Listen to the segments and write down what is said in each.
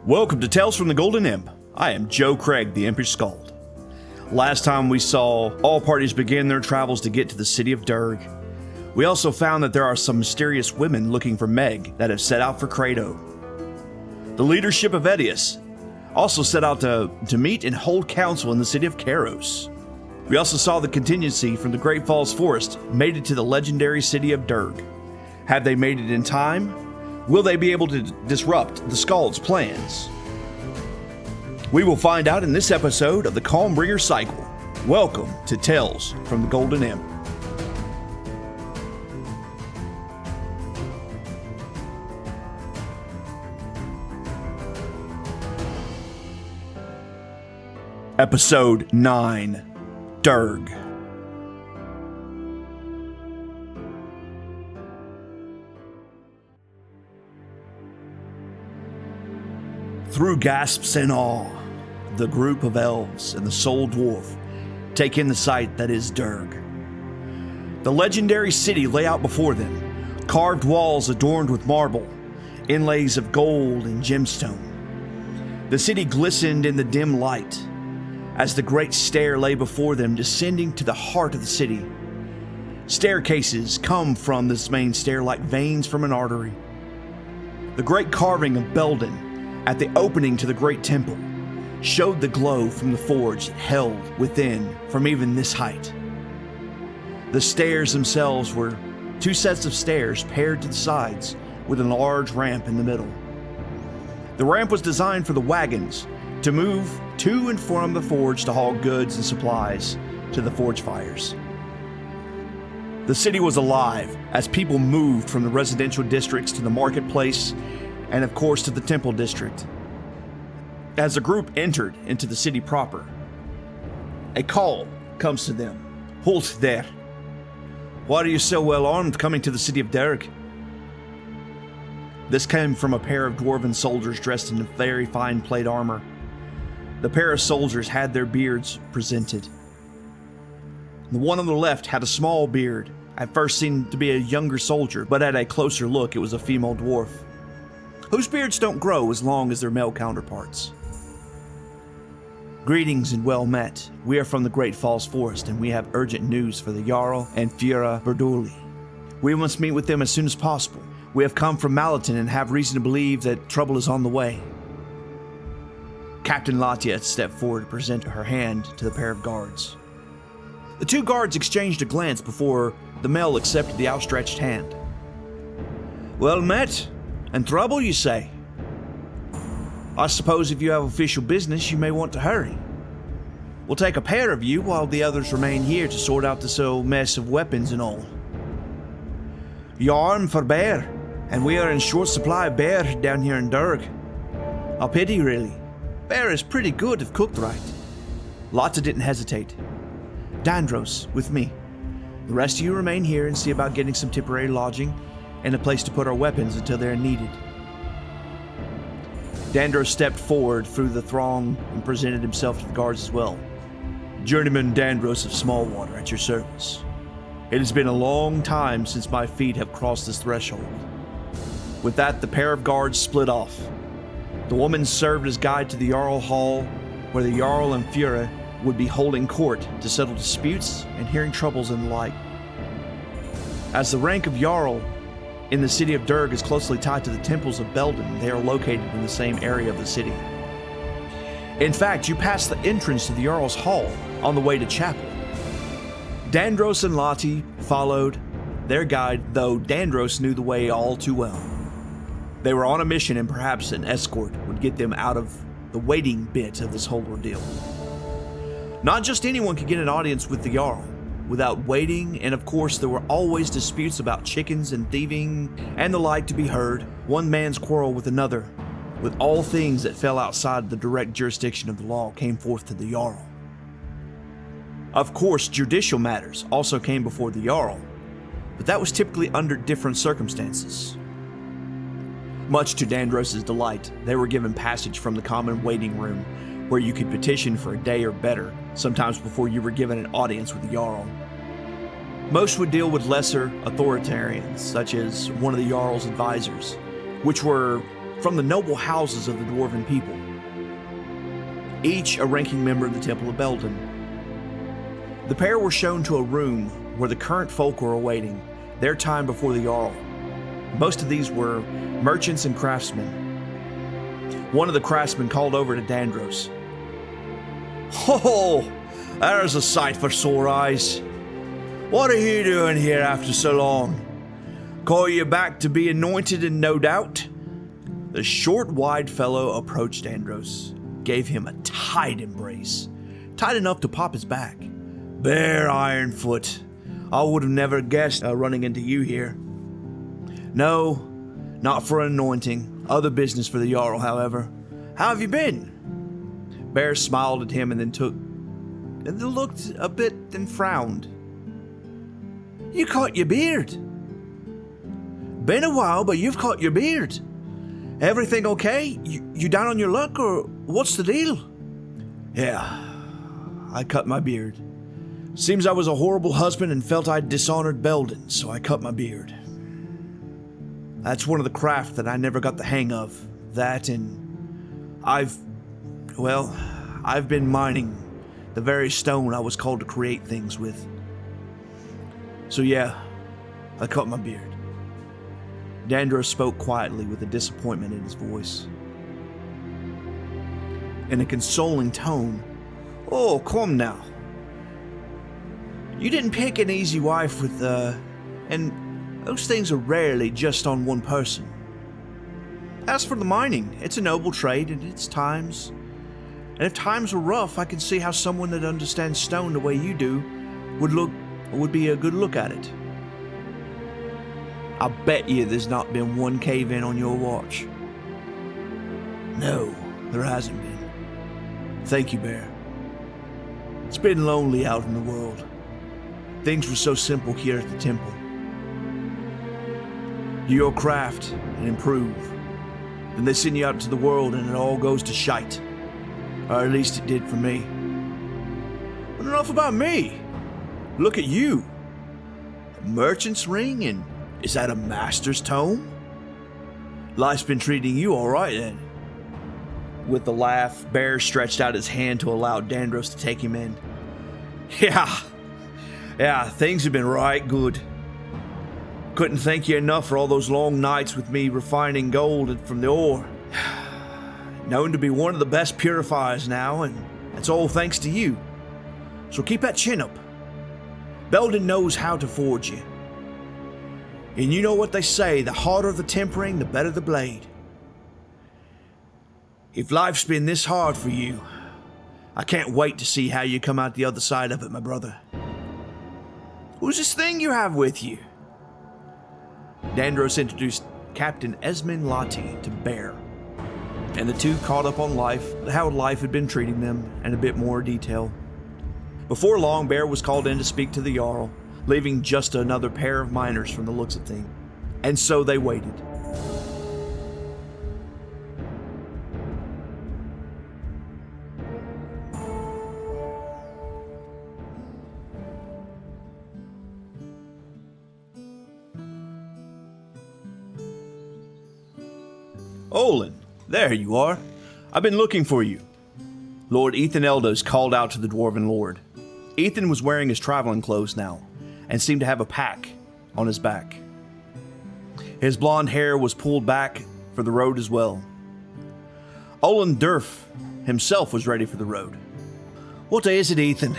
Welcome to Tales from the Golden Imp. I am Joe Craig, the Impish Skald. Last time we saw all parties begin their travels to get to the city of Durg. We also found that there are some mysterious women looking for Meg that have set out for Credo. The leadership of Elias also set out to meet and hold council in the city of Seros. We also saw the contingency from the Great Falls Forest made it to the legendary city of Durg. Have they made it in time? Will they be able to disrupt the Skald's plans? We will find out in this episode of the Calmbringer Cycle. Welcome to Tales from the Golden Imp. Episode 9, Durg. Through gasps and awe, the group of elves and the sole dwarf take in the sight that is Durg. The legendary city lay out before them, carved walls adorned with marble, inlays of gold and gemstone. The city glistened in the dim light as the great stair lay before them, descending to the heart of the city. Staircases come from this main stair like veins from an artery. The great carving of Belden at the opening to the great temple showed the glow from the forge that held within from even this height. The stairs themselves were two sets of stairs paired to the sides with a large ramp in the middle. The ramp was designed for the wagons to move to and from the forge to haul goods and supplies to the forge fires. The city was alive as people moved from the residential districts to the marketplace and of course to the temple district. As the group entered into the city proper, a call comes to them. Halt there. Why are you so well armed coming to the city of Durg? This came from a pair of dwarven soldiers dressed in very fine plate armor. The pair of soldiers had their beards presented. The one on the left had a small beard. At first seemed to be a younger soldier, but at a closer look it was a female dwarf, whose beards don't grow as long as their male counterparts. Greetings and well met. We are from the Great Falls Forest and we have urgent news for the Jarl and Frue Burduli. We must meet with them as soon as possible. We have come from Malatin and have reason to believe that trouble is on the way. Captain Lahti stepped forward to present her hand to the pair of guards. The two guards exchanged a glance before the male accepted the outstretched hand. Well met. And trouble, you say? I suppose if you have official business, you may want to hurry. We'll take a pair of you while the others remain here to sort out this old mess of weapons and all. You're armed for bear, and we are in short supply of bear down here in Durg. A pity, really. Bear is pretty good if cooked right. Lahti didn't hesitate. Dandros, with me. The rest of you remain here and see about getting some temporary lodging and a place to put our weapons until they're needed. Dandros stepped forward through the throng and presented himself to the guards as well. Journeyman Dandros of Smallwater at your service. It has been a long time since my feet have crossed this threshold. With that, the pair of guards split off. The woman served as guide to the Jarl Hall, where the Jarl and Frue would be holding court to settle disputes and hearing troubles and the like. As the rank of Jarl in the city of Durg is closely tied to the temples of Belden, they are located in the same area of the city. In fact, you pass the entrance to the Jarl's Hall on the way to chapel. Dandros and Lahti followed their guide, though Dandros knew the way all too well. They were on a mission and perhaps an escort would get them out of the waiting bit of this whole ordeal. Not just anyone could get an audience with the Jarl without waiting, and of course there were always disputes about chickens and thieving and the like to be heard, one man's quarrel with another, with all things that fell outside the direct jurisdiction of the law came forth to the Jarl. Of course, judicial matters also came before the Jarl, but that was typically under different circumstances. Much to Dandros' delight, they were given passage from the common waiting room, where you could petition for a day or better, sometimes before you were given an audience with the Jarl. Most would deal with lesser authoritarians, such as one of the Jarl's advisors, which were from the noble houses of the dwarven people, each a ranking member of the Temple of Belden. The pair were shown to a room where the current folk were awaiting their time before the Jarl. Most of these were merchants and craftsmen. One of the craftsmen called over to Dandros. "Oh, there's a sight for sore eyes. What are you doing here after so long? Call you back to be anointed and no doubt?" The short, wide fellow approached Dandros, gave him a tight embrace, tight enough to pop his back. "Bear Ironfoot, I would have never guessed running into you here." "No, not for an anointing. Other business for the Jarl, however. How have you been?" Bear smiled at him and then looked a bit, then frowned. "You cut your beard." "Been a while, but you've cut your beard. Everything okay? You down on your luck, or what's the deal?" "Yeah, I cut my beard. Seems I was a horrible husband and felt I'd dishonored Belden, so I cut my beard. That's one of the craft that I never got the hang of. That and I've been mining the very stone I was called to create things with. So yeah, I cut my beard." Dandros spoke quietly with a disappointment in his voice. In a consoling tone, "Oh, come now. You didn't pick an easy wife with, and those things are rarely just on one person. As for the mining, it's a noble trade in its times. And if times were rough, I can see how someone that understands stone the way you do would be a good look at it. I bet you there's not been one cave-in on your watch." "No, there hasn't been. Thank you, Bear. It's been lonely out in the world. Things were so simple here at the temple. Do your craft and improve. Then they send you out to the world and it all goes to shite. Or at least it did for me. But enough about me. Look at you. A merchant's ring, and is that a master's tome? Life's been treating you all right then." With a laugh, Bear stretched out his hand to allow Dandros to take him in. Yeah, things have been right good. Couldn't thank you enough for all those long nights with me refining gold from the ore. Known to be one of the best purifiers now, and it's all thanks to you. So keep that chin up. Belden knows how to forge you. And you know what they say, the harder the tempering, the better the blade. If life's been this hard for you, I can't wait to see how you come out the other side of it, my brother. Who's this thing you have with you?" Dandros introduced Captain Esmine Lahti to Bear, and the two caught up on how life had been treating them, and a bit more detail. Before long, Bear was called in to speak to the Jarl, leaving just another pair of miners from the looks of things. And so they waited. Olan, there you are. I've been looking for you. Lord Ethan Eldos called out to the Dwarven Lord. Ethan was wearing his traveling clothes now, and seemed to have a pack on his back. His blonde hair was pulled back for the road as well. Olan Durf himself was ready for the road. "What is it, Ethan?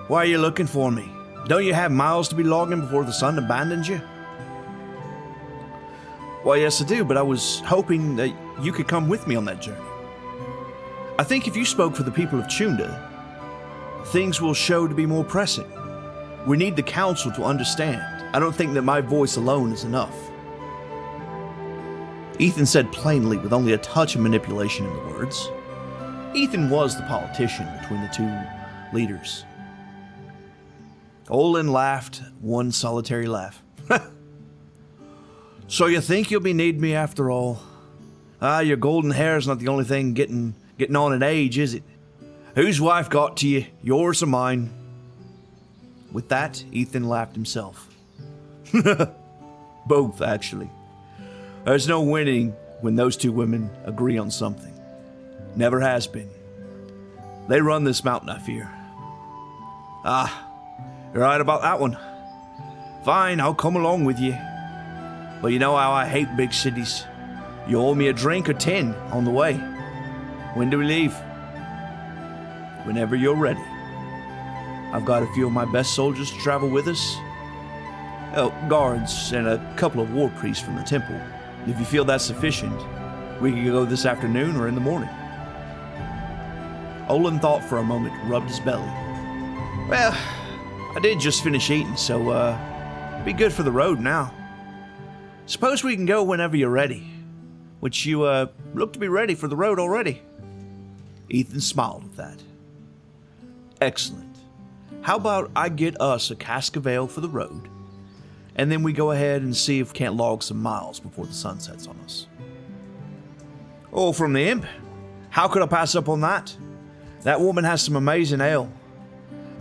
Why are you looking for me? Don't you have miles to be logging before the sun abandons you?" "Well, yes, I do, but I was hoping that you could come with me on that journey. I think if you spoke for the people of Chunda, things will show to be more pressing. We need the council to understand. I don't think that my voice alone is enough." Ethan said plainly, with only a touch of manipulation in the words. Ethan was the politician between the two leaders. Olan laughed one solitary laugh. "So you think you'll be needing me after all? Your golden hair's not the only thing getting on in age, is it? Whose wife got to you, yours or mine?" With that, Ethan laughed himself. "Both, actually. There's no winning when those two women agree on something. Never has been. They run this mountain, I fear. Ah, you're right about that one. Fine, I'll come along with you. But you know how I hate big cities. You owe me a drink or 10 on the way. When do we leave? Whenever you're ready. I've got a few of my best soldiers to travel with us. Guards and a couple of war priests from the temple. If you feel that's sufficient, we can go this afternoon or in the morning. Olan thought for a moment, rubbed his belly. Well, I did just finish eating, so, be good for the road now. Suppose we can go whenever you're ready. Which you, look to be ready for the road already. Ethan smiled at that. Excellent. How about I get us a cask of ale for the road, and then we go ahead and see if we can't log some miles before the sun sets on us. Oh, from the imp? How could I pass up on that? That woman has some amazing ale.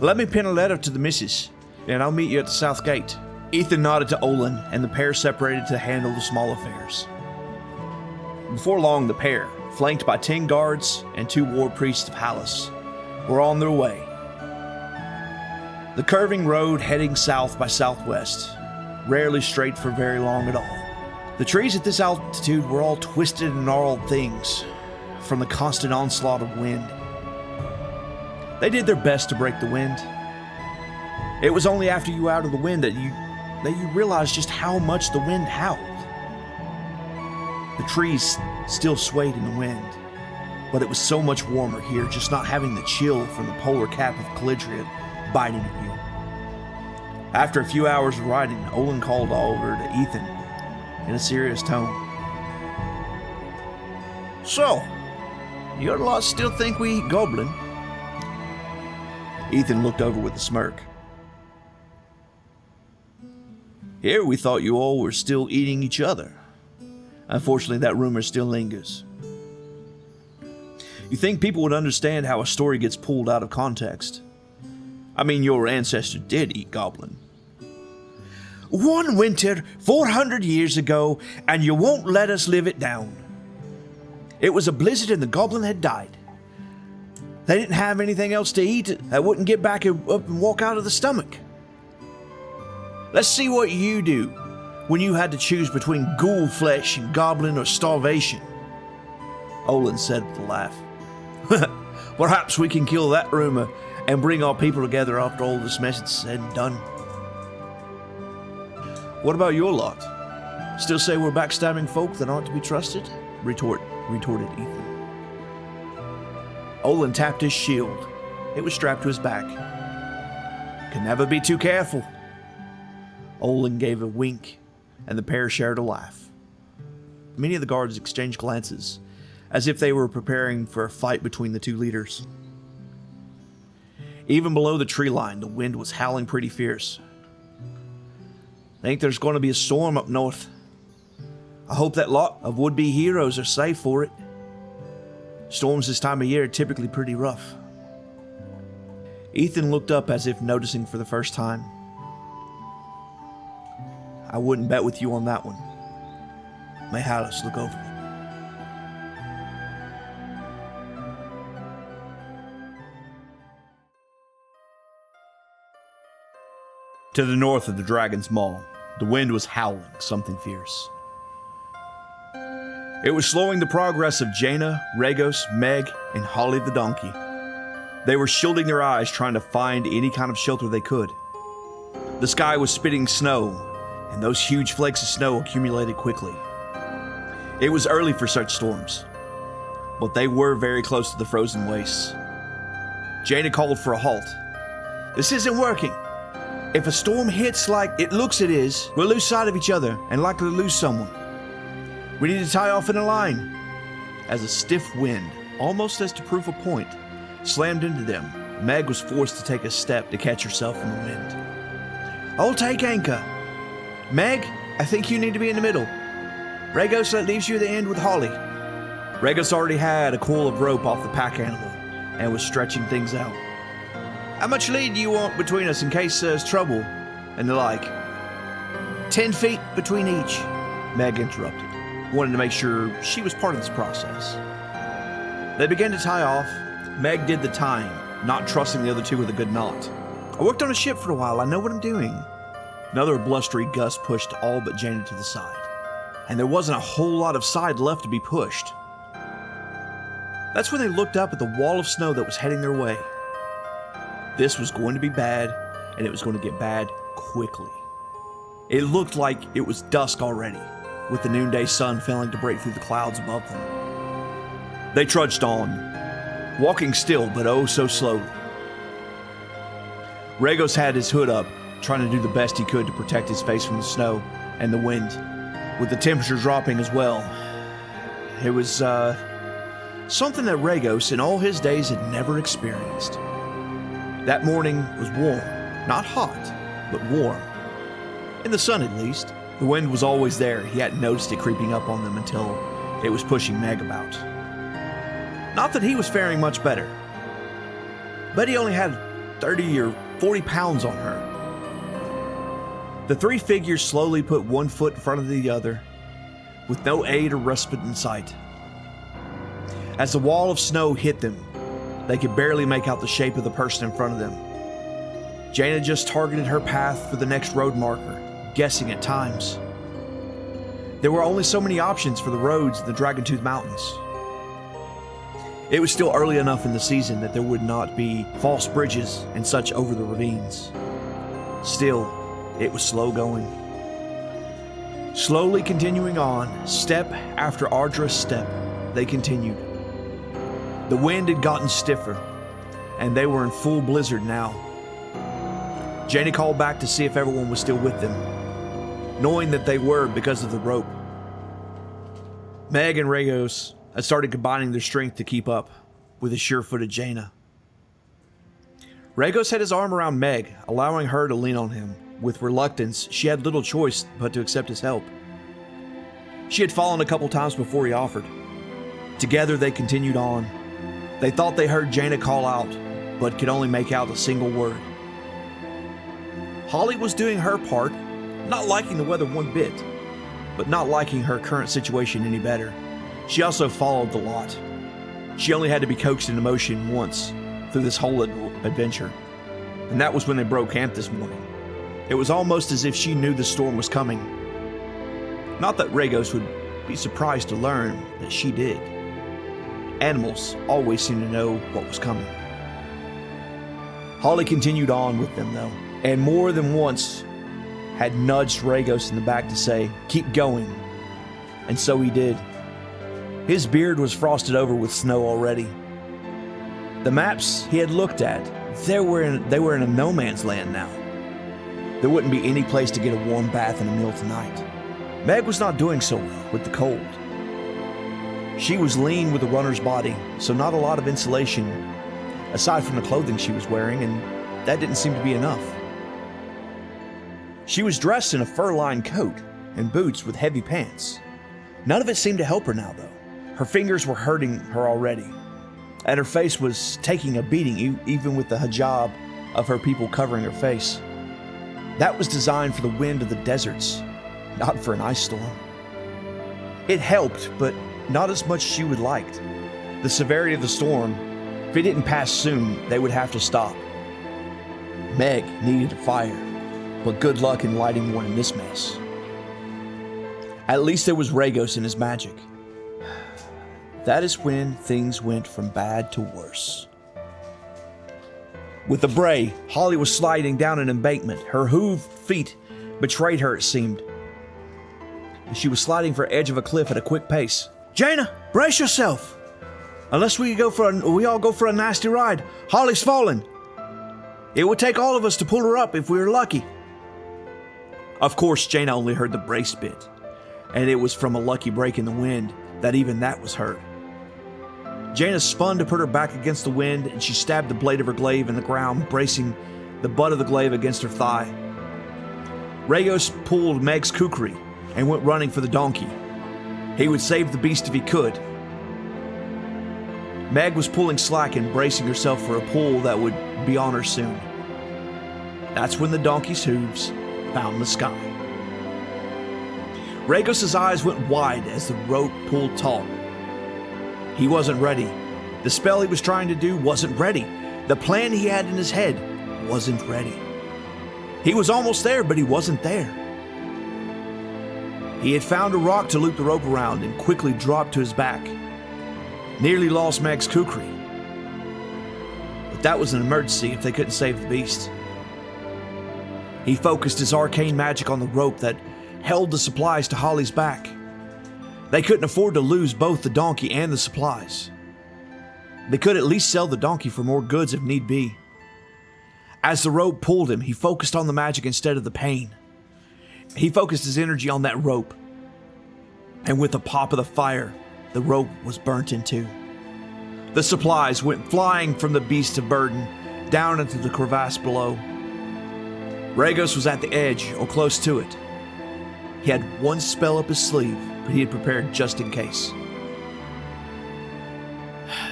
Let me pen a letter to the missus, and I'll meet you at the south gate. Ethan nodded to Olan, and the pair separated to handle the small affairs. Before long, the pair, flanked by 10 guards and 2 war priests of Hallis, were on their way. The curving road heading south by southwest, rarely straight for very long at all. The trees at this altitude were all twisted and gnarled things from the constant onslaught of wind. They did their best to break the wind. It was only after you were out of the wind that you realized just how much the wind howled. The trees still swayed in the wind, but it was so much warmer here just not having the chill from the polar cap of Kheasurid biting at you. After a few hours of riding, Olan called over to Ethan in a serious tone. So, your lot still think we eat goblin? Ethan looked over with a smirk. Here we thought you all were still eating each other. Unfortunately, that rumor still lingers. You think people would understand how a story gets pulled out of context? I mean, your ancestor did eat goblin. One winter, 400 years ago, and you won't let us live it down. It was a blizzard and the goblin had died. They didn't have anything else to eat that wouldn't get back up and walk out of the stomach. Let's see what you do when you had to choose between ghoul flesh and goblin or starvation. Olan said with a laugh. Perhaps we can kill that rumor and bring our people together after all this mess is said and done. What about your lot? Still say we're backstabbing folk that aren't to be trusted? Retorted Ethan. Olan tapped his shield. It was strapped to his back. Can never be too careful. Olan gave a wink, and the pair shared a laugh. Many of the guards exchanged glances, as if they were preparing for a fight between the two leaders. Even below the tree line, the wind was howling pretty fierce. Think there's going to be a storm up north. I hope that lot of would-be heroes are safe for it. Storms this time of year are typically pretty rough. Ethan looked up as if noticing for the first time. I wouldn't bet with you on that one. May Hallis look over it. To the north of the Dragon's Maw, the wind was howling something fierce. It was slowing the progress of Jaina, Regos, Meg, and Holly the donkey. They were shielding their eyes, trying to find any kind of shelter they could. The sky was spitting snow, and those huge flakes of snow accumulated quickly. It was early for such storms, but they were very close to the frozen wastes. Jaina called for a halt. This isn't working. If a storm hits like it looks it is, we'll lose sight of each other and likely lose someone. We need to tie off in a line. As a stiff wind, almost as to prove a point, slammed into them, Meg was forced to take a step to catch herself in the wind. I'll take anchor. Meg, I think you need to be in the middle. Regos, that leaves you at the end with Holly. Regos already had a coil of rope off the pack animal and was stretching things out. How much lead do you want between us in case there's trouble? And the like. 10 feet between each, Meg interrupted. wanted to make sure she was part of this process. They began to tie off. Meg did the tying, not trusting the other two with a good knot. I worked on a ship for a while, I know what I'm doing. Another blustery gust pushed all but Jaina to the side, and there wasn't a whole lot of side left to be pushed. That's when they looked up at the wall of snow that was heading their way. This was going to be bad, and it was going to get bad quickly. It looked like it was dusk already, with the noonday sun failing to break through the clouds above them. They trudged on, walking still but oh so slowly. Regos had his hood up, trying to do the best he could to protect his face from the snow and the wind, with the temperature dropping as well. It was, something that Regos in all his days had never experienced. That morning was warm, not hot, but warm. In the sun, at least. The wind was always there. He hadn't noticed it creeping up on them until it was pushing Meg about. Not that he was faring much better, but he only had 30 or 40 pounds on her. The three figures slowly put one foot in front of the other, with no aid or respite in sight. As the wall of snow hit them, they could barely make out the shape of the person in front of them. Jaina just targeted her path for the next road marker, guessing at times. There were only so many options for the roads in the Dragontooth Mountains. It was still early enough in the season that there would not be false bridges and such over the ravines. Still, it was slow going. Slowly continuing on, step after arduous step, they continued. The wind had gotten stiffer, and they were in full blizzard now. Jaina called back to see if everyone was still with them, knowing that they were because of the rope. Meg and Regos had started combining their strength to keep up with the sure-footed Jaina. Regos had his arm around Meg, allowing her to lean on him. With reluctance, she had little choice but to accept his help. She had fallen a couple times before he offered. Together they continued on. They thought they heard Jaina call out, but could only make out a single word. Holly was doing her part, not liking the weather one bit, but not liking her current situation any better. She also followed the lot. She only had to be coaxed into motion once through this whole adventure, and that was when they broke camp this morning. It was almost as if she knew the storm was coming. Not that Regos would be surprised to learn that she did. Animals always seem to know what was coming. Holly continued on with them though, and more than once had nudged Regos in the back to say, "Keep going." And so he did. His beard was frosted over with snow already. The maps he had looked at, they were in a no man's land now. There wouldn't be any place to get a warm bath and a meal tonight. Meg was not doing so well with the cold. She was lean with a runner's body, so not a lot of insulation, aside from the clothing she was wearing, and that didn't seem to be enough. She was dressed in a fur-lined coat and boots with heavy pants. None of it seemed to help her now, though. Her fingers were hurting her already, and her face was taking a beating even with the hijab of her people covering her face. That was designed for the wind of the deserts, not for an ice storm. It helped, but not as much as she would liked. The severity of the storm, if it didn't pass soon, they would have to stop. Meg needed a fire, but good luck in lighting one in this mess. At least there was Regos and his magic. That is when things went from bad to worse. With the bray, Holly was sliding down an embankment. Her hooved feet betrayed her, it seemed. She was sliding for edge of a cliff at a quick pace. "Jaina, brace yourself! Unless we all go for a nasty ride. Holly's falling. It would take all of us to pull her up if we were lucky." Of course, Jaina only heard the brace bit, and it was from a lucky break in the wind that even that was heard. Jaina spun to put her back against the wind, and she stabbed the blade of her glaive in the ground, bracing the butt of the glaive against her thigh. Regos pulled Meg's kukri and went running for the donkey. He would save the beast if he could. Meg was pulling slack and bracing herself for a pull that would be on her soon. That's when the donkey's hooves found the sky. Regos' eyes went wide as the rope pulled taut. He wasn't ready. The spell he was trying to do wasn't ready. The plan he had in his head wasn't ready. He was almost there, but he wasn't there. He had found a rock to loop the rope around and quickly dropped to his back. Nearly lost Meg's kukri. But that was an emergency if they couldn't save the beast. He focused his arcane magic on the rope that held the supplies to Holly's back. They couldn't afford to lose both the donkey and the supplies. They could at least sell the donkey for more goods if need be. As the rope pulled him, he focused on the magic instead of the pain. He focused his energy on that rope. And with the pop of the fire, the rope was burnt in two. The supplies went flying from the beast of burden down into the crevasse below. Regos was at the edge, or close to it. He had one spell up his sleeve, but he had prepared just in case.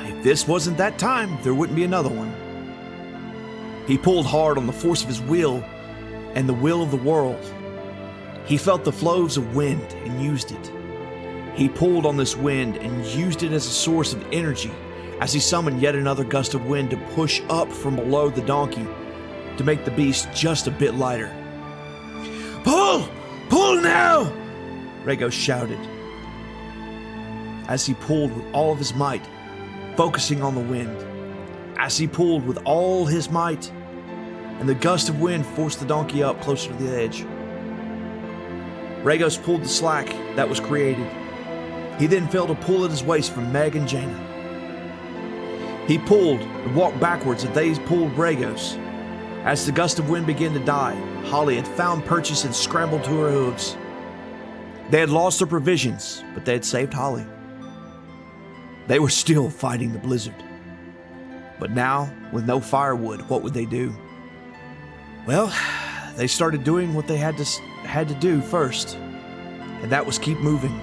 If this wasn't that time, there wouldn't be another one. He pulled hard on the force of his will and the will of the world. He felt the flows of wind and used it. He pulled on this wind and used it as a source of energy as he summoned yet another gust of wind to push up from below the donkey to make the beast just a bit lighter. "Pull! Pull now!" Regos shouted. As he pulled with all of his might, focusing on the wind. As he pulled with all his might, and the gust of wind forced the donkey up closer to the edge. Regos pulled the slack that was created. He then felt a pull at his waist from Meg and Jaina. He pulled and walked backwards as they pulled Regos. As the gust of wind began to die, Holly had found purchase and scrambled to her hooves. They had lost their provisions, but they had saved Holly. They were still fighting the blizzard. But now, with no firewood, what would they do? Well, they started doing what they had to do first, and that was keep moving.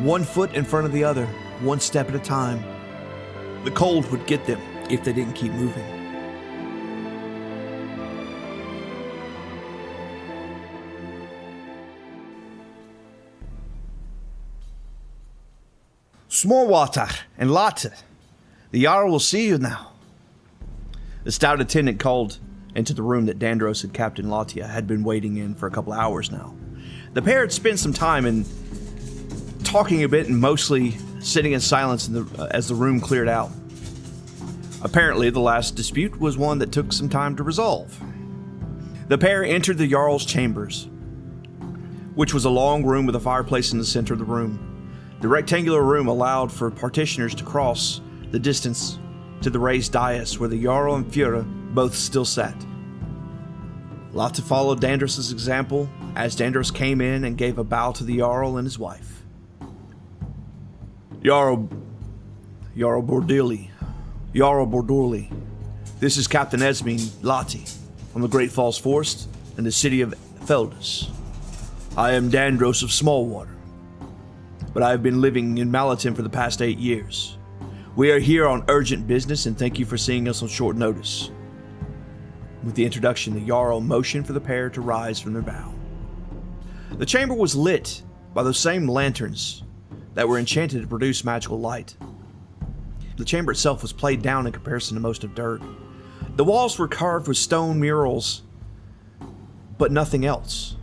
One foot in front of the other, one step at a time. The cold would get them if they didn't keep moving. Smallwater and Lahti. The Jarl will see you now. The stout attendant called into the room that Dandros and Captain Lahti had been waiting in for a couple hours now. The pair had spent some time in talking a bit and mostly sitting in silence as the room cleared out. Apparently, the last dispute was one that took some time to resolve. The pair entered the Jarl's chambers, which was a long room with a fireplace in the center of the room. The rectangular room allowed for partitioners to cross the distance to the raised dais where the Jarl and Frue both still sat. Lahti followed Dandros' example as Dandros came in and gave a bow to the Jarl and his wife. Jarl Burduli. This is Captain Esmine Lahti from the Great Falls Forest in the city of Eldos. I am Dandros of Smallwater, but I have been living in Malatin for the past 8 years. We are here on urgent business, and thank you for seeing us on short notice. With the introduction, the Jarl motioned for the pair to rise from their bow. The chamber was lit by those same lanterns that were enchanted to produce magical light. The chamber itself was played down in comparison to most of Durg. The walls were carved with stone murals, but nothing else.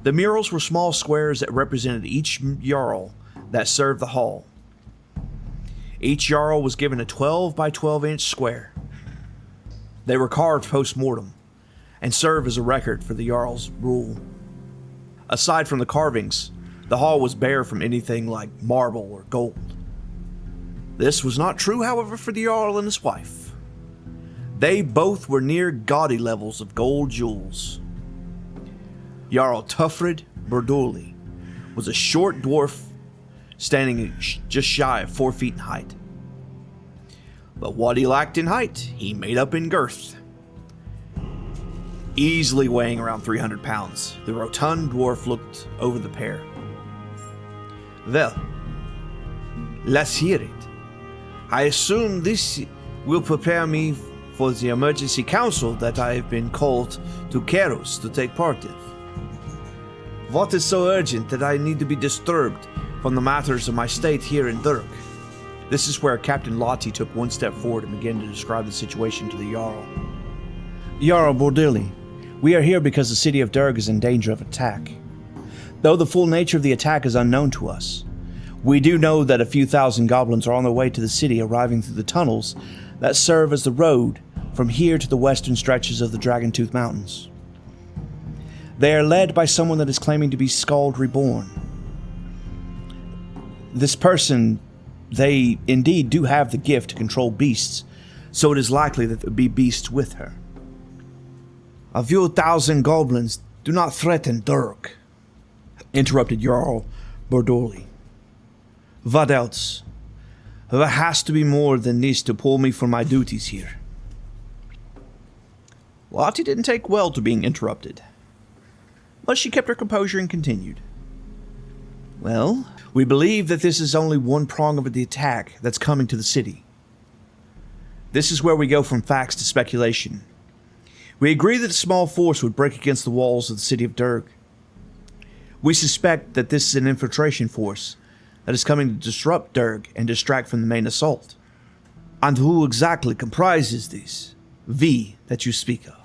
The murals were small squares that represented each Jarl that served the hall. Each Jarl was given a 12 by 12 inch square. They were carved post-mortem and serve as a record for the Jarl's rule. Aside from the carvings, the hall was bare from anything like marble or gold. This was not true, however, for the Jarl and his wife. They both were near gaudy levels of gold jewels. Jarl Turfrid Burduli was a short dwarf standing just shy of 4 feet in height. But what he lacked in height, he made up in girth. Easily weighing around 300 pounds, the rotund dwarf looked over the pair. Well, let's hear it. I assume this will prepare me for the emergency council that I have been called to Seros to take part in. What is so urgent that I need to be disturbed from the matters of my state here in Durg? This is where Captain Lahti took one step forward and began to describe the situation to the Jarl. Jarl Burduli, we are here because the city of Durg is in danger of attack. Though the full nature of the attack is unknown to us, we do know that a few thousand goblins are on their way to the city, arriving through the tunnels that serve as the road from here to the western stretches of the Dragontooth Mountains. They are led by someone that is claiming to be Skald Reborn. This person, they indeed do have the gift to control beasts, so it is likely that there would be beasts with her. A few thousand goblins do not threaten Durg, interrupted Jarl Burduli. What else? There has to be more than this to pull me from my duties here. Lahti didn't take well to being interrupted, but she kept her composure and continued. Well, we believe that this is only one prong of the attack that's coming to the city. This is where we go from facts to speculation. We agree that a small force would break against the walls of the city of Durg. We suspect that this is an infiltration force that is coming to disrupt Durg and distract from the main assault. And who exactly comprises this "we" that you speak of?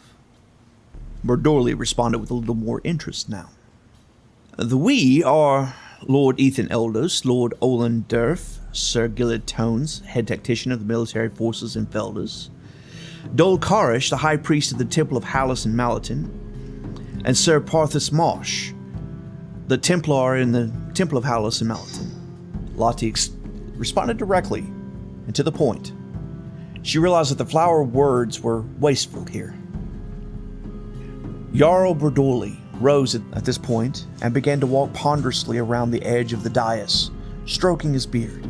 Burduli responded with a little more interest now. The "we" are Lord Ethan Eldos, Lord Olan Durf, Sir Gillard Tones, head tactician of the military forces in Feldas, Dol Karish, the high priest of the Temple of Hallis in Malatin, and Sir Parthas Marsh, the Templar in the Temple of Hallis in Malatin. Lahti responded directly and to the point. She realized that the flower words were wasteful here. Jarl Burduli rose at this point and began to walk ponderously around the edge of the dais, stroking his beard.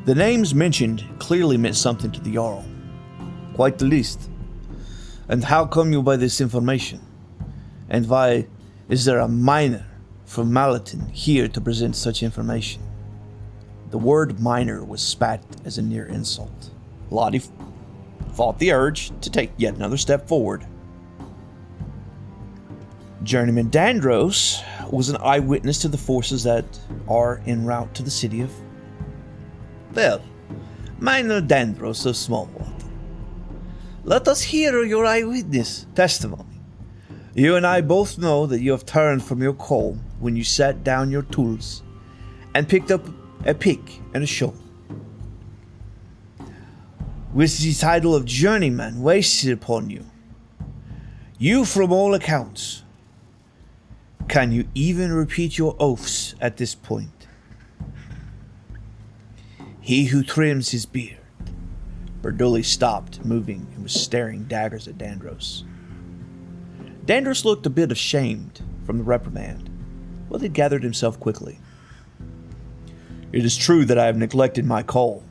The names mentioned clearly meant something to the Jarl. Quite the least. And how come you by this information? And why is there a miner from Malatin here to present such information? The word miner was spat as a near insult. Lahti fought the urge to take yet another step forward. Journeyman Dandros was an eyewitness to the forces that are en route to the city of... Well, miner Dandros of Smallwater. Let us hear your eyewitness testimony. You and I both know that you have turned from your call when you set down your tools and picked up a pick and a shovel. With the title of journeyman wasted upon you, you from all accounts, can you even repeat your oaths at this point? He who trims his beard. Burduli stopped moving and was staring daggers at Dandros. Dandros looked a bit ashamed from the reprimand, but he gathered himself quickly. It is true that I have neglected my call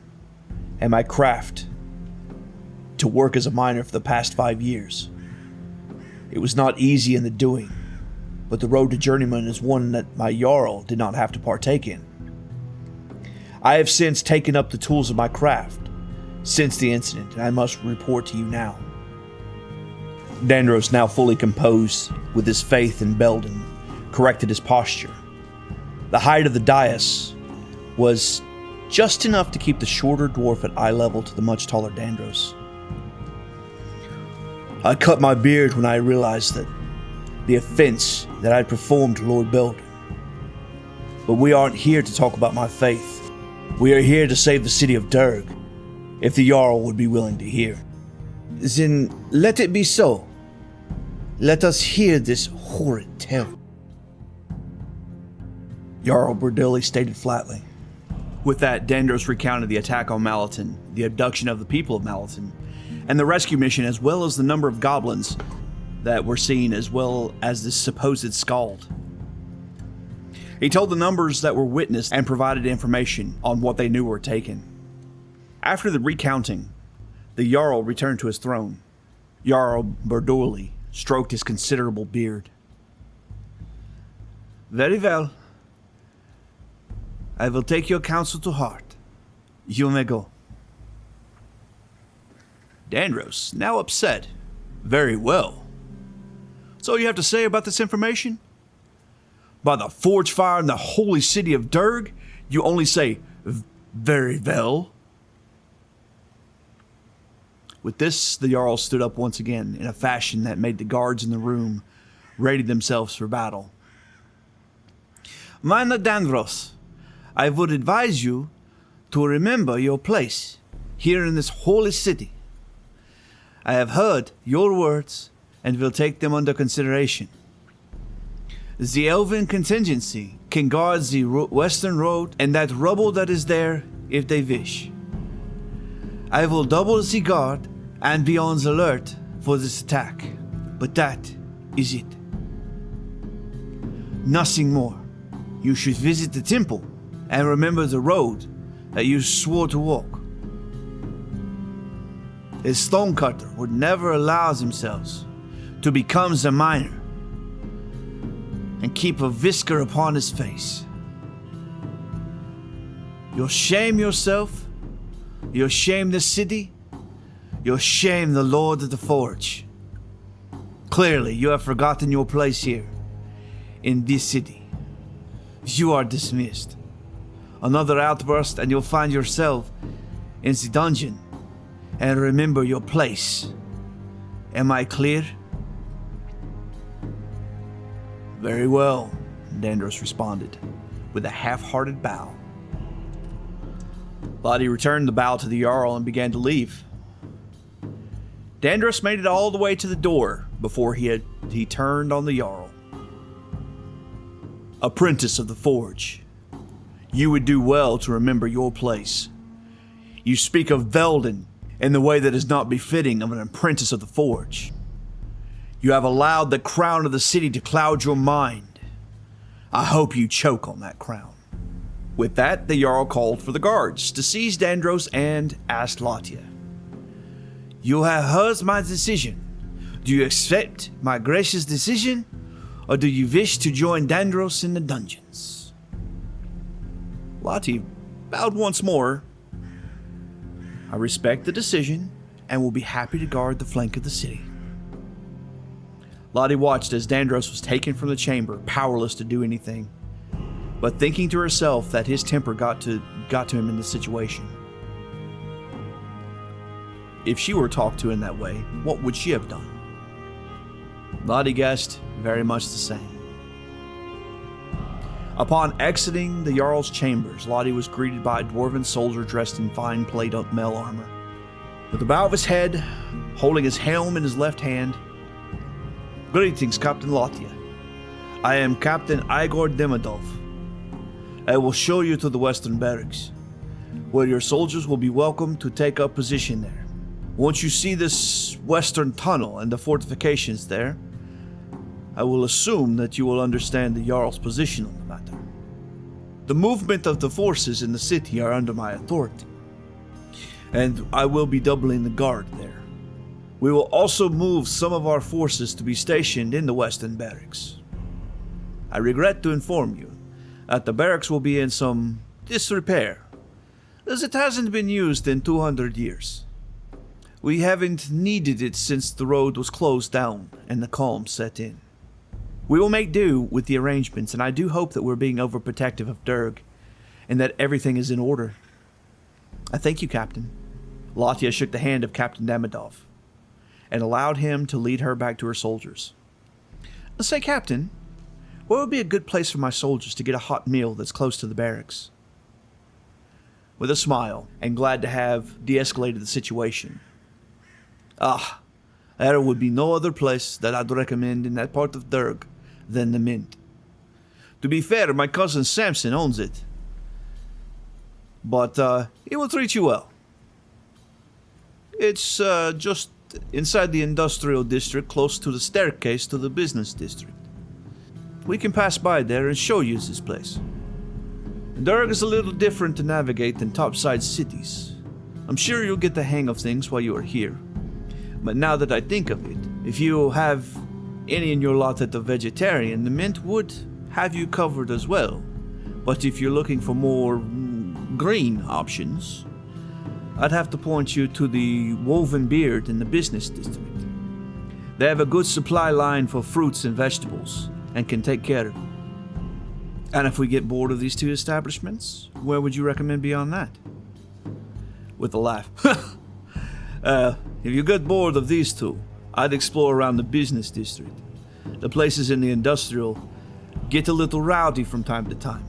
and my craft to work as a miner for the past 5 years. It was not easy in the doing, but the road to journeyman is one that my Jarl did not have to partake in. I have since taken up the tools of my craft since the incident, and I must report to you now. Dandros, now fully composed with his faith in Belden, corrected his posture. The height of the dais was just enough to keep the shorter dwarf at eye level to the much taller Dandros. I cut my beard when I realized that the offense that I had performed to Lord Belden. But we aren't here to talk about my faith. We are here to save the city of Durg, if the Jarl would be willing to hear. Then let it be so. Let us hear this horrid tale. Jarl Burduli stated flatly. With that, Dandros recounted the attack on Malatin, the abduction of the people of Malatin, and the rescue mission, as well as the number of goblins that were seen, as well as this supposed Skald. He told the numbers that were witnessed and provided information on what they knew were taken. After the recounting, the Jarl returned to his throne. Jarl Burduli stroked his considerable beard. Very well. I will take your counsel to heart. You may go. Dandros, now upset. Very well. That's all you have to say about this information? By the forge fire in the holy city of Durg, you only say, very well. With this, the Jarl stood up once again in a fashion that made the guards in the room ready themselves for battle. Meine Dandros, I would advise you to remember your place here in this holy city. I have heard your words and will take them under consideration. The elven contingency can guard the western road and that rubble that is there if they wish. I will double the guard and be on the alert for this attack, but that is it. Nothing more. You should visit the temple and remember the road that you swore to walk. A stonecutter would never allow themselves to become the miner and keep a whisker upon his face. You'll shame yourself, you'll shame the city, you'll shame the Lord of the Forge. Clearly, you have forgotten your place here, in this city. You are dismissed. Another outburst and you'll find yourself in the dungeon. And remember your place. Am I clear? Very well, Dandros responded, with a half-hearted bow. Lahti returned the bow to the Jarl and began to leave. Dandros made it all the way to the door before he turned on the Jarl. Apprentice of the Forge, you would do well to remember your place. You speak of Velden in the way that is not befitting of an apprentice of the Forge. You have allowed the crown of the city to cloud your mind. I hope you choke on that crown. With that, the Jarl called for the guards to seize Dandros and asked Lahti, You have heard my decision. Do you accept my gracious decision, or do you wish to join Dandros in the dungeons? Lahti bowed once more. I respect the decision and will be happy to guard the flank of the city. Lahti watched as Dandros was taken from the chamber, powerless to do anything, but thinking to herself that his temper got to him in this situation. If she were talked to in that way, what would she have done? Lahti guessed very much the same. Upon exiting the Jarl's chambers, Lahti was greeted by a dwarven soldier dressed in fine plate mail armor. With a bow of his head, holding his helm in his left hand, Greetings, Captain Lahti. I am Captain Igor Dimadov. I will show you to the western barracks, where your soldiers will be welcome to take up position there. Once you see this western tunnel and the fortifications there, I will assume that you will understand the Jarl's position on the matter. The movement of the forces in the city are under my authority, and I will be doubling the guard there. We will also move some of our forces to be stationed in the western barracks. I regret to inform you that the barracks will be in some disrepair, as it hasn't been used in 200 years. We haven't needed it since the road was closed down and the calm set in. We will make do with the arrangements, and I do hope that we're being overprotective of Durg, and that everything is in order. I thank you, Captain. Lahti shook the hand of Captain Dimadov, and allowed him to lead her back to her soldiers. Say, Captain, where would be a good place for my soldiers to get a hot meal that's close to the barracks? With a smile, and glad to have de-escalated the situation. There would be no other place that I'd recommend in that part of Durg than the Mint. To be fair, my cousin Sampson owns it, but he will treat you well. It's just inside the industrial district, close to the staircase to the business district. We can pass by there and show you this place. Durg is a little different to navigate than topside cities. I'm sure you'll get the hang of things while you are here. But now that I think of it, if you have any in your lot that are vegetarian, the Mint would have you covered as well. But if you're looking for more green options, I'd have to point you to the Woven Beard in the business district. They have a good supply line for fruits and vegetables, and can take care of you. And if we get bored of these two establishments, where would you recommend beyond that? With a laugh. If you get bored of these two, I'd explore around the business district. The places in the industrial get a little rowdy from time to time.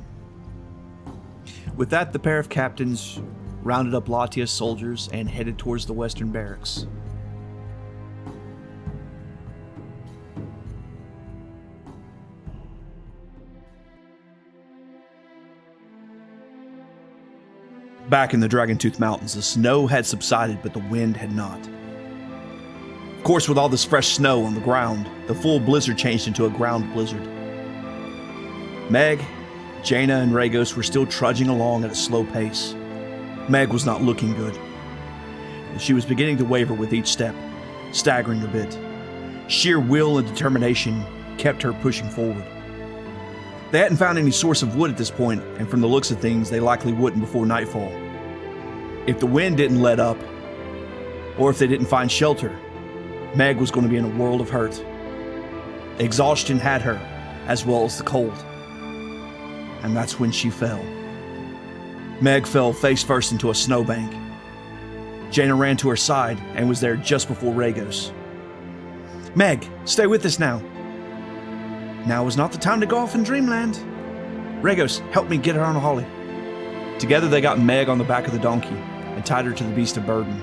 With that, the pair of captains rounded up Lahti's soldiers and headed towards the western barracks. Back in the Dragontooth Mountains, the snow had subsided, but the wind had not. Of course, with all this fresh snow on the ground, the full blizzard changed into a ground blizzard. Meg, Jaina, and Regos were still trudging along at a slow pace. Meg was not looking good. She was beginning to waver with each step, staggering a bit. Sheer will and determination kept her pushing forward. They hadn't found any source of wood at this point, and from the looks of things, they likely wouldn't before nightfall. If the wind didn't let up, or if they didn't find shelter, Meg was going to be in a world of hurt. Exhaustion had her, as well as the cold. And that's when she fell. Meg fell face first into a snowbank. Jaina ran to her side and was there just before Regos. Meg, stay with us now. Now is not the time to go off in dreamland. Regos, help me get her on a holly. Together they got Meg on the back of the donkey and tied her to the beast of burden.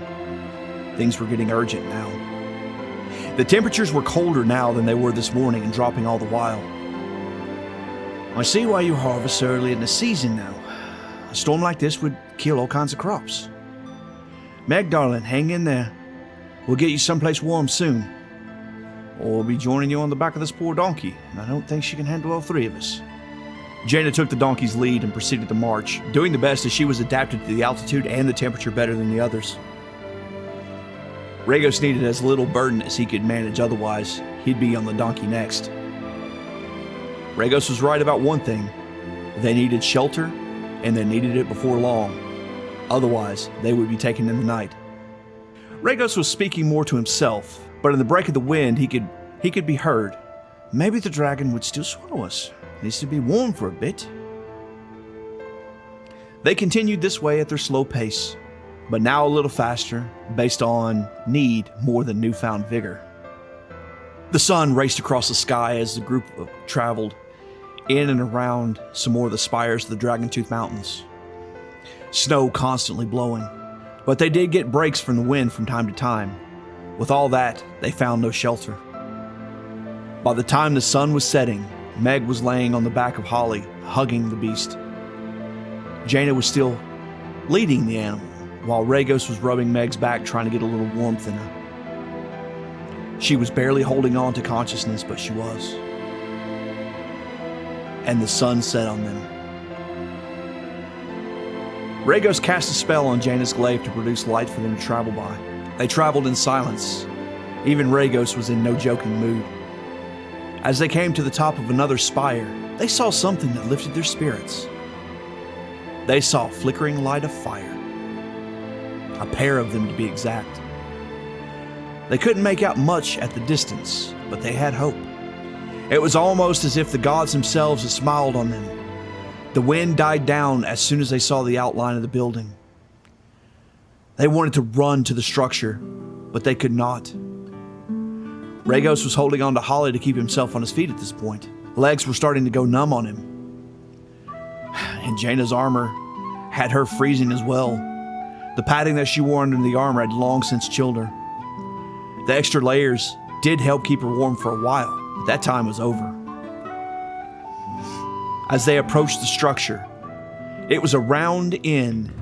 Things were getting urgent now. The temperatures were colder now than they were this morning and dropping all the while. I see why you harvest early in the season now. A storm like this would kill all kinds of crops. Meg, darling, hang in there. We'll get you someplace warm soon. Or we'll be joining you on the back of this poor donkey, and I don't think she can handle all three of us. Jaina took the donkey's lead and proceeded to march, doing the best as she was adapted to the altitude and the temperature better than the others. Regos needed as little burden as he could manage, otherwise he'd be on the donkey next. Regos was right about one thing. They needed shelter, and they needed it before long. Otherwise, they would be taken in the night. Regos was speaking more to himself, but in the break of the wind, he could be heard. Maybe the dragon would still swallow us. Needs to be warm for a bit. They continued this way at their slow pace, but now a little faster, based on need more than newfound vigor. The sun raced across the sky as the group traveled in and around some more of the spires of the Dragontooth Mountains. Snow constantly blowing, but they did get breaks from the wind from time to time. With all that, they found no shelter. By the time the sun was setting, Meg was laying on the back of Holly, hugging the beast. Jaina was still leading the animal, while Regos was rubbing Meg's back trying to get a little warmth in her. She was barely holding on to consciousness, but she was. And the sun set on them. Regos cast a spell on Jaina's glaive to produce light for them to travel by. They traveled in silence. Even Regos was in no joking mood. As they came to the top of another spire, they saw something that lifted their spirits. They saw a flickering light of fire. A pair of them, to be exact. They couldn't make out much at the distance, but they had hope. It was almost as if the gods themselves had smiled on them. The wind died down as soon as they saw the outline of the building. They wanted to run to the structure, but they could not. Regos was holding on to Holly to keep himself on his feet at this point. Legs were starting to go numb on him. And Jaina's armor had her freezing as well. The padding that she wore under the armor had long since chilled her. The extra layers did help keep her warm for a while, but that time was over. As they approached the structure, it was a round inn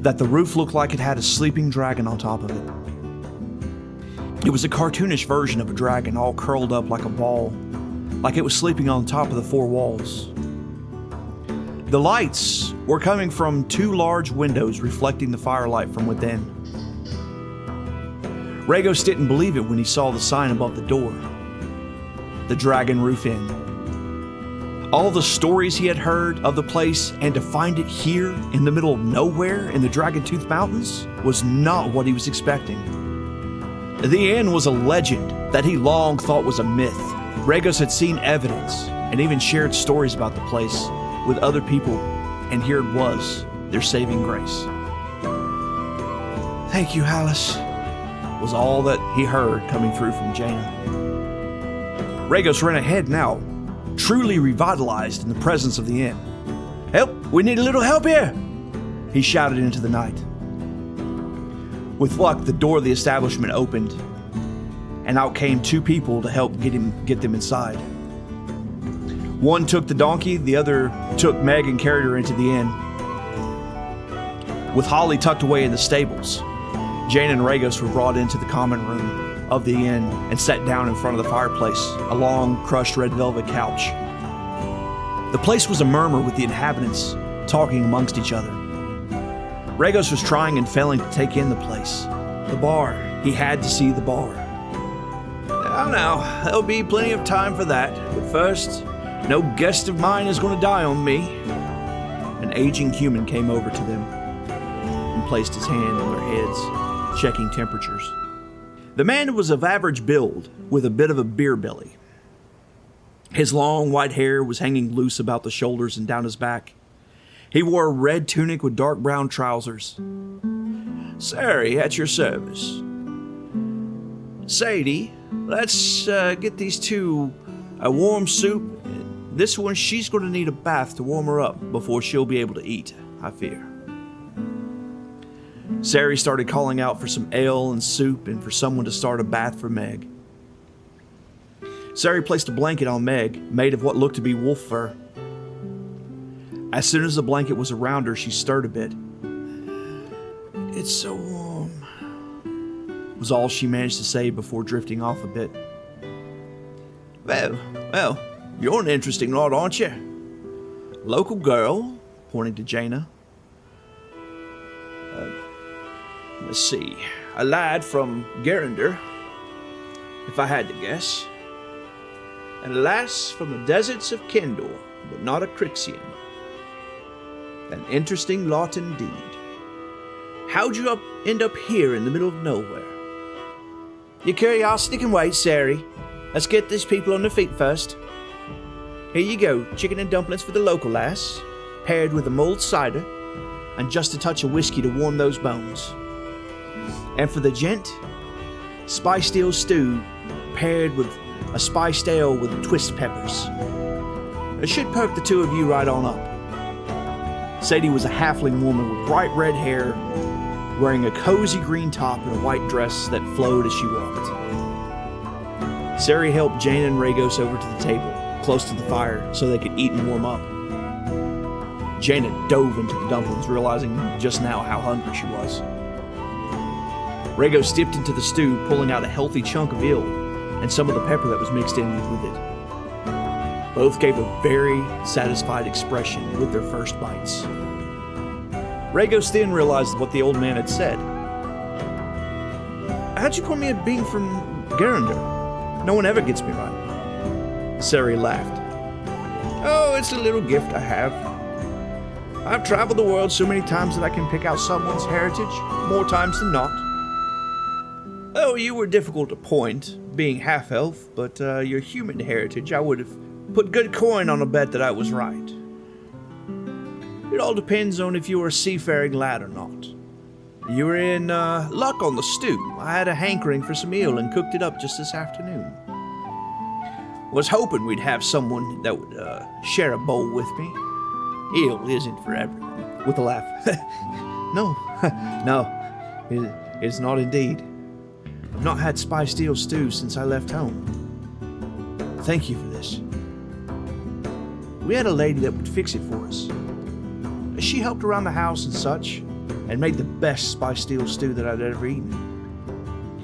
that the roof looked like it had a sleeping dragon on top of it. It was a cartoonish version of a dragon, all curled up like a ball, like it was sleeping on top of the four walls. The lights were coming from two large windows reflecting the firelight from within. Regos didn't believe it when he saw the sign above the door. The Dragon Roof Inn. All the stories he had heard of the place, and to find it here in the middle of nowhere in the Dragontooth Mountains was not what he was expecting. The inn was a legend that he long thought was a myth. Regos had seen evidence, and even shared stories about the place with other people, and here it was, their saving grace. "Thank you, Alice," was all that he heard coming through from Jaina. Regos ran ahead now, truly revitalized in the presence of the inn. "Help! We need a little help here!" he shouted into the night. With luck, the door of the establishment opened, and out came two people to help get them inside. One took the donkey, the other took Meg and carried her into the inn. With Holly tucked away in the stables, Jane and Regos were brought into the common room of the inn and sat down in front of the fireplace, a long, crushed red velvet couch. The place was a murmur with the inhabitants talking amongst each other. Regos was trying and failing to take in the place. The bar. He had to see the bar. Now, there'll be plenty of time for that, but first, no guest of mine is going to die on me." An aging human came over to them and placed his hand on their heads, checking temperatures. The man was of average build, with a bit of a beer belly. His long white hair was hanging loose about the shoulders and down his back. He wore a red tunic with dark brown trousers. "Ceri, at your service. Sadie, let's get these two a warm soup. This one, she's going to need a bath to warm her up before she'll be able to eat, I fear." Ceri started calling out for some ale and soup and for someone to start a bath for Meg. Ceri placed a blanket on Meg, made of what looked to be wolf fur. As soon as the blanket was around her, she stirred a bit. "It's so warm," was all she managed to say before drifting off a bit. Well, you're an interesting lot, aren't you? Local girl," pointing to Jaina. Let's see, a lad from Gerender, if I had to guess. And a lass from the deserts of Kendor, but not a Crixian. An interesting lot indeed. How'd you end up here in the middle of nowhere? Your curiosity can wait, Ceri. Let's get these people on their feet first. Here you go, chicken and dumplings for the local lass, paired with a mulled cider, and just a touch of whiskey to warm those bones. And for the gent, spiced eel stew, paired with a spiced ale with twist peppers. It should perk the two of you right on up. Sadie was a halfling woman with bright red hair, wearing a cozy green top and a white dress that flowed as she walked. Ceri helped Jane and Regos over to the table, close to the fire, so they could eat and warm up. Jaina dove into the dumplings, realizing just now how hungry she was. Regos dipped into the stew, pulling out a healthy chunk of eel and some of the pepper that was mixed in with it. Both gave a very satisfied expression with their first bites. Regos then realized what the old man had said. "How'd you call me a being from Gerender? No one ever gets me right." Ceri laughed. "Oh, it's a little gift I have. I've traveled the world so many times that I can pick out someone's heritage, more times than not. Oh, you were difficult to point, being half-elf, but your human heritage, I would have put good coin on a bet that I was right. It all depends on if you were a seafaring lad or not. You were in luck on the stew. I had a hankering for some eel and cooked it up just this afternoon. Was hoping we'd have someone that would share a bowl with me. Eel isn't for everyone." With a laugh. No, it's not indeed. I've not had spiced eel stew since I left home. Thank you for this. We had a lady that would fix it for us. She helped around the house and such, and made the best spiced eel stew that I'd ever eaten.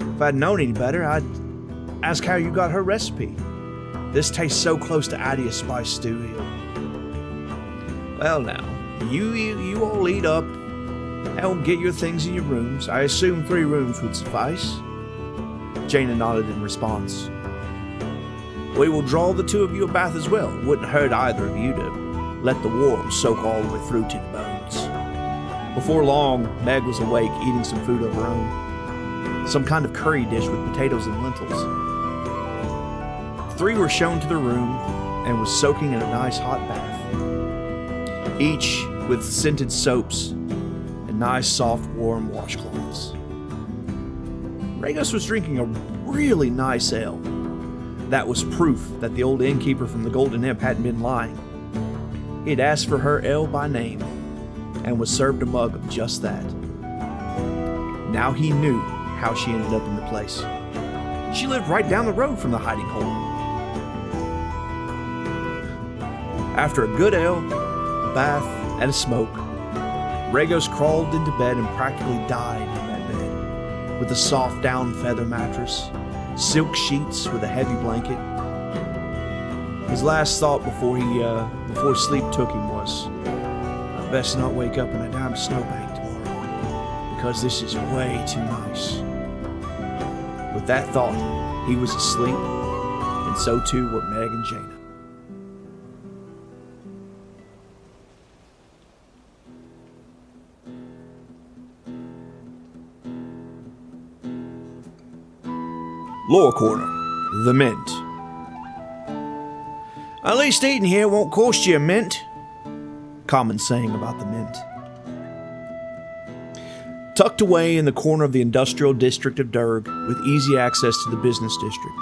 If I'd known any better, I'd ask how you got her recipe. This tastes so close to alias spiced stew eel. Well now, you all eat up and get your things in your rooms. I assume 3 rooms would suffice. Jaina nodded in response. We will draw the 2 of you a bath as well. Wouldn't hurt either of you to let the warmth soak all the way through to the bones. Before long, Meg was awake, eating some food of her own. Some kind of curry dish with potatoes and lentils. The 3 were shown to their room, and was soaking in a nice hot bath, each with scented soaps and nice soft warm washcloths. Regos was drinking a really nice ale. That was proof that the old innkeeper from the Golden Imp hadn't been lying. He had asked for her ale by name and was served a mug of just that. Now he knew how she ended up in the place. She lived right down the road from the hiding hole. After a good ale, a bath, and a smoke, Regos crawled into bed and practically died in that bed, with a soft down feather mattress, silk sheets with a heavy blanket. His last thought before sleep took him was, "I best not wake up in a damn snowbank tomorrow, because this is way too nice." With that thought, he was asleep, and so too were Meg and Jaina. Lore Corner, the Mint. "At least eating here won't cost you a mint." Common saying about the mint. Tucked away in the corner of the industrial district of Durg, with easy access to the business district,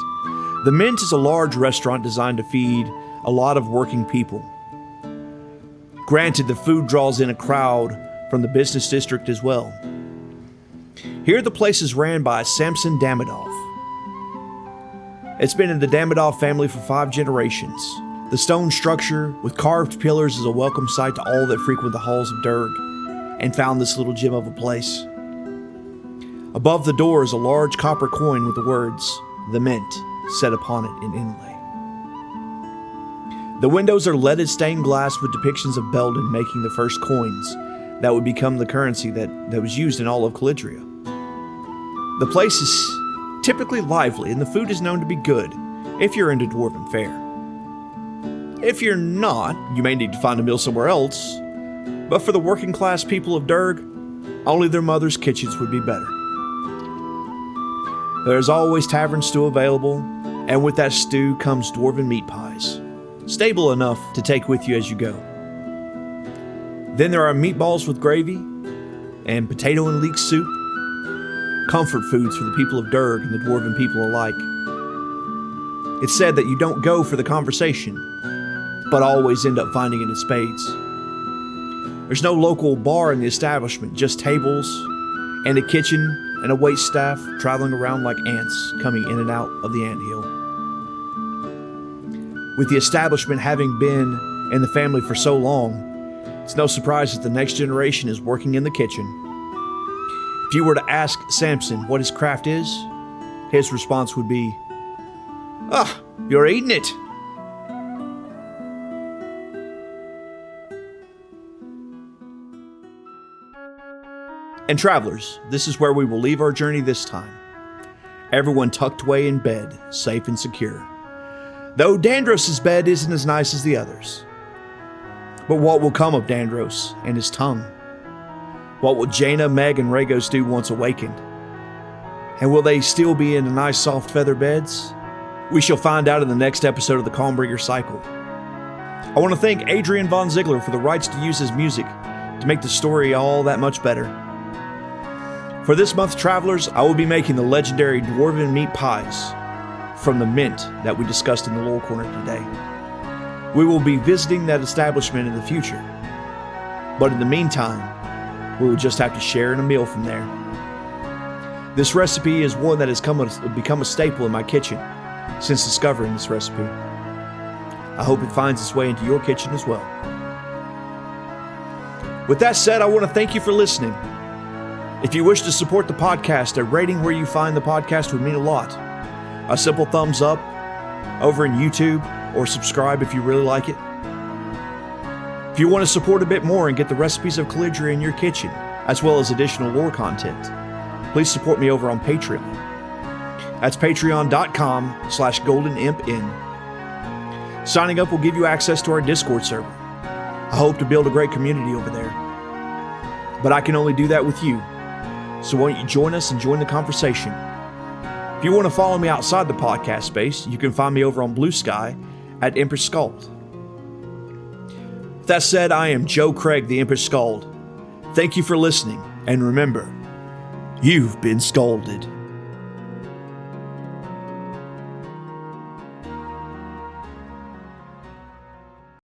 the Mint is a large restaurant designed to feed a lot of working people. Granted, the food draws in a crowd from the business district as well. Here the place is ran by Sampson Dimadov. It's been in the Dimadov family for 5 generations. The stone structure with carved pillars is a welcome sight to all that frequent the halls of Durg and found this little gem of a place. Above the door is a large copper coin with the words, "The Mint," set upon it in inlay. The windows are leaded stained glass with depictions of Belden making the first coins that would become the currency that was used in all of Kheasurid. The place is typically lively, and the food is known to be good if you're into dwarven fare. If you're not, you may need to find a meal somewhere else, but for the working class people of Durg, only their mother's kitchens would be better. There's always tavern stew available, and with that stew comes dwarven meat pies, stable enough to take with you as you go. Then there are meatballs with gravy, and potato and leek soup, comfort foods for the people of Durg and the dwarven people alike. It's said that you don't go for the conversation, but always end up finding it in spades. There's no local bar in the establishment, just tables and a kitchen and a wait staff traveling around like ants coming in and out of the anthill. With the establishment having been in the family for so long, it's no surprise that the next generation is working in the kitchen. If you were to ask Sampson what his craft is, his response would be, "Ah, you're eating it." And travelers, this is where we will leave our journey this time. Everyone tucked away in bed, safe and secure. Though Dandros' bed isn't as nice as the others. But what will come of Dandros and his tongue? What will Jaina, Meg, and Regos do once awakened? And will they still be in the nice soft feather beds? We shall find out in the next episode of the Calmbringer Cycle. I want to thank Adrian von Ziegler for the rights to use his music to make the story all that much better. For this month, travelers, I will be making the legendary dwarven meat pies from the Mint that we discussed in the Lore Corner today. We will be visiting that establishment in the future, but in the meantime, we will just have to share in a meal from there. This recipe is one that has become a staple in my kitchen since discovering this recipe. I hope it finds its way into your kitchen as well. With that said, I want to thank you for listening. If you wish to support the podcast, a rating where you find the podcast would mean a lot. A simple thumbs up over in YouTube, or subscribe if you really like it. If you want to support a bit more and get the recipes of Kheasurid in your kitchen, as well as additional lore content, please support me over on Patreon. That's patreon.com/goldenimpin. Signing up will give you access to our Discord server. I hope to build a great community over there. But I can only do that with you. So why don't you join us and join the conversation? If you want to follow me outside the podcast space, you can find me over on Blue Sky at Empress Skald. With that said, I am Joe Craig, the Empress Skald. Thank you for listening, and remember, you've been scalded.